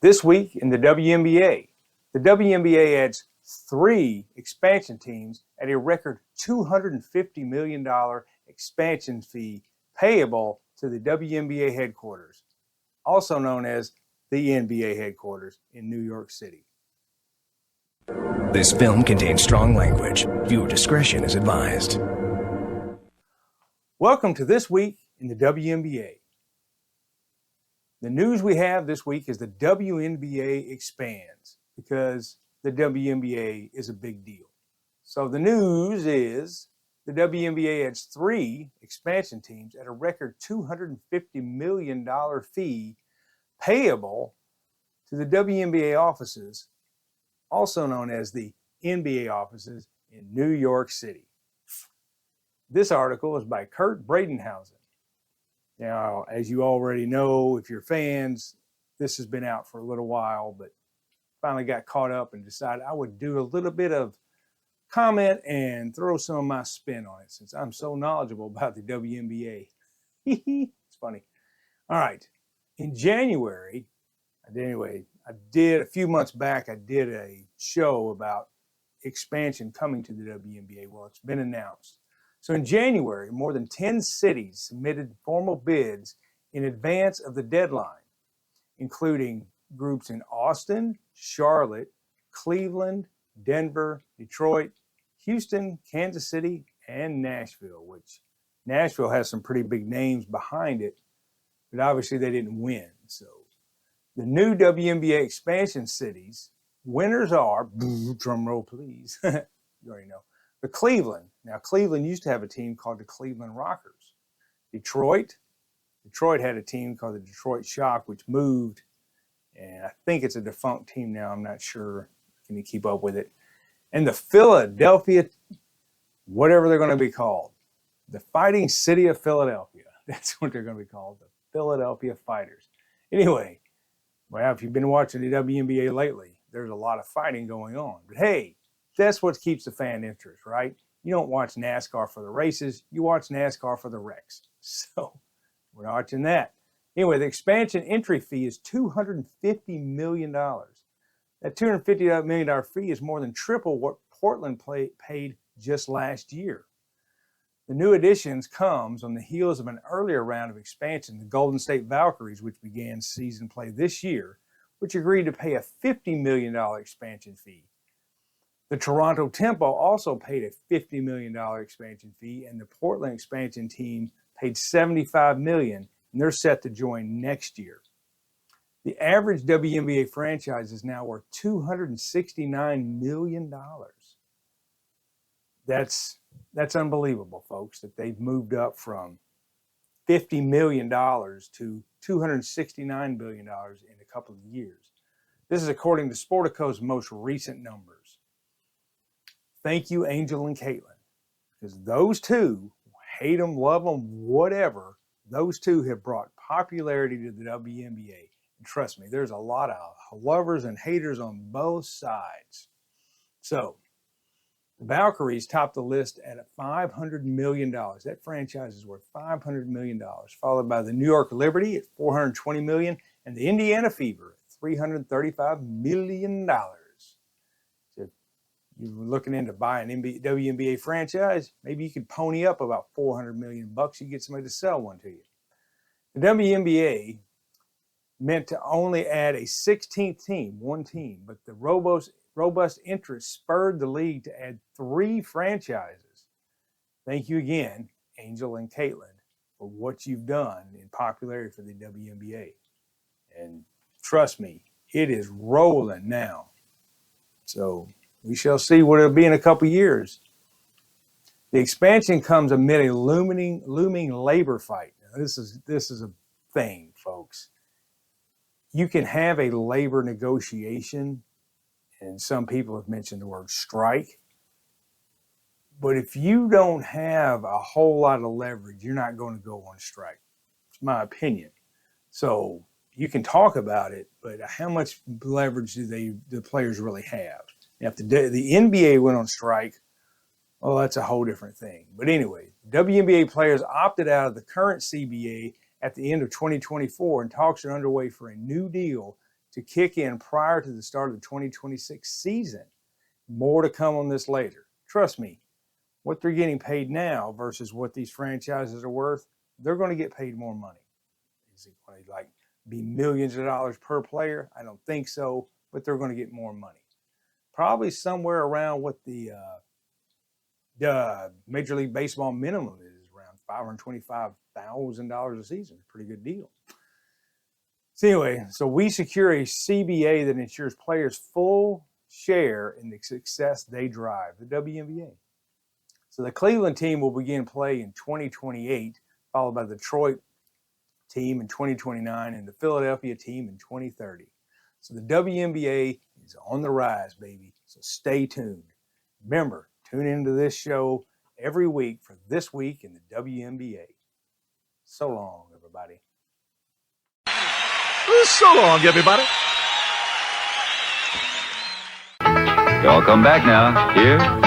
This week in the WNBA, the WNBA adds 3 expansion teams at a record $250 million expansion fee payable to the WNBA headquarters, also known as the NBA headquarters in New York City. This film contains strong language. Viewer discretion is advised. Welcome to This Week in the WNBA. The news we have this week is the WNBA expands because the WNBA is a big deal. So the news is the WNBA adds 3 expansion teams at a record $250 million fee payable to the WNBA offices, also known as the NBA offices in New York City. This article is by Kurt Bradenhausen. Now, as you already know, if you're fans, this has been out for a little while, but finally got caught up and decided I would do a little bit of comment and throw some of my spin on it since I'm so knowledgeable about the WNBA. It's funny. All right. In January, I did a few months back, I did a show about expansion coming to the WNBA. Well, it's been announced. So in January, more than 10 cities submitted formal bids in advance of the deadline, including groups in Austin, Charlotte, Cleveland, Denver, Detroit, Houston, Kansas City, and Nashville, which Nashville has some pretty big names behind it, but obviously they didn't win. So the new WNBA expansion cities, winners are, drum roll please, you already know, the Cleveland. Now, Cleveland used to have a team called the Cleveland Rockers. Detroit had a team called the Detroit Shock, which moved, and I think it's a defunct team now. I'm not sure. Can you keep up with it? And the Philadelphia, whatever they're going to be called, the Fighting City of Philadelphia. That's what they're going to be called, the Philadelphia Fighters. Anyway, well, if you've been watching the WNBA lately, there's a lot of fighting going on. But hey, that's what keeps the fan interest, right? You don't watch NASCAR for the races. You watch NASCAR for the wrecks. So we're watching that. Anyway, the expansion entry fee is $250 million. That $250 million fee is more than triple what Portland paid just last year. The new additions comes on the heels of an earlier round of expansion, the Golden State Valkyries, which began season play this year, which agreed to pay a $50 million expansion fee. The Toronto Tempo also paid a $50 million expansion fee, and the Portland expansion team paid $75 million, and they're set to join next year. The average WNBA franchise is now worth $269 million. That's unbelievable, folks, that they've moved up from $50 million to $269 billion in a couple of years. This is according to Sportico's most recent numbers. Thank you, Angel and Caitlin, because those two, hate them, love them, whatever, those two have brought popularity to the WNBA. And trust me, there's a lot of lovers and haters on both sides. So the Valkyries topped the list at $500 million. That franchise is worth $500 million, followed by the New York Liberty at $420 million and the Indiana Fever at $335 million. So if you were looking into buying an WNBA franchise, maybe you could pony up about $400 million. You get somebody to sell one to you. The WNBA meant to only add a 16th team, one team, but the robust interest spurred the league to add 3 franchises. Thank you again, Angel and Caitlin, for what you've done in popularity for the WNBA. And trust me, it is rolling now. So we shall see what it'll be in a couple years. The expansion comes amid a looming labor fight. Now, this is a thing, folks. You can have a labor negotiation, and some people have mentioned the word strike. But if you don't have a whole lot of leverage, you're not going to go on strike. It's my opinion. So you can talk about it, but how much leverage do the players really have? Now, if the NBA went on strike, well, that's a whole different thing. But anyway, WNBA players opted out of the current CBA at the end of 2024, and talks are underway for a new deal to kick in prior to the start of the 2026 season. More to come on this later. Trust me, what they're getting paid now versus what these franchises are worth, they're going to get paid more money. Is it going to be millions of dollars per player? I don't think so, but they're going to get more money. Probably somewhere around what the Major League Baseball minimum is, around $525,000 a season. Pretty good deal. So anyway, we secure a CBA that ensures players full share in the success they drive, the WNBA. So the Cleveland team will begin play in 2028, followed by the Detroit team in 2029 and the Philadelphia team in 2030. So the WNBA is on the rise, baby. So stay tuned. Remember, tune into this show every week for This Week in the WNBA. So long, everybody. So long, everybody. Y'all come back now. Here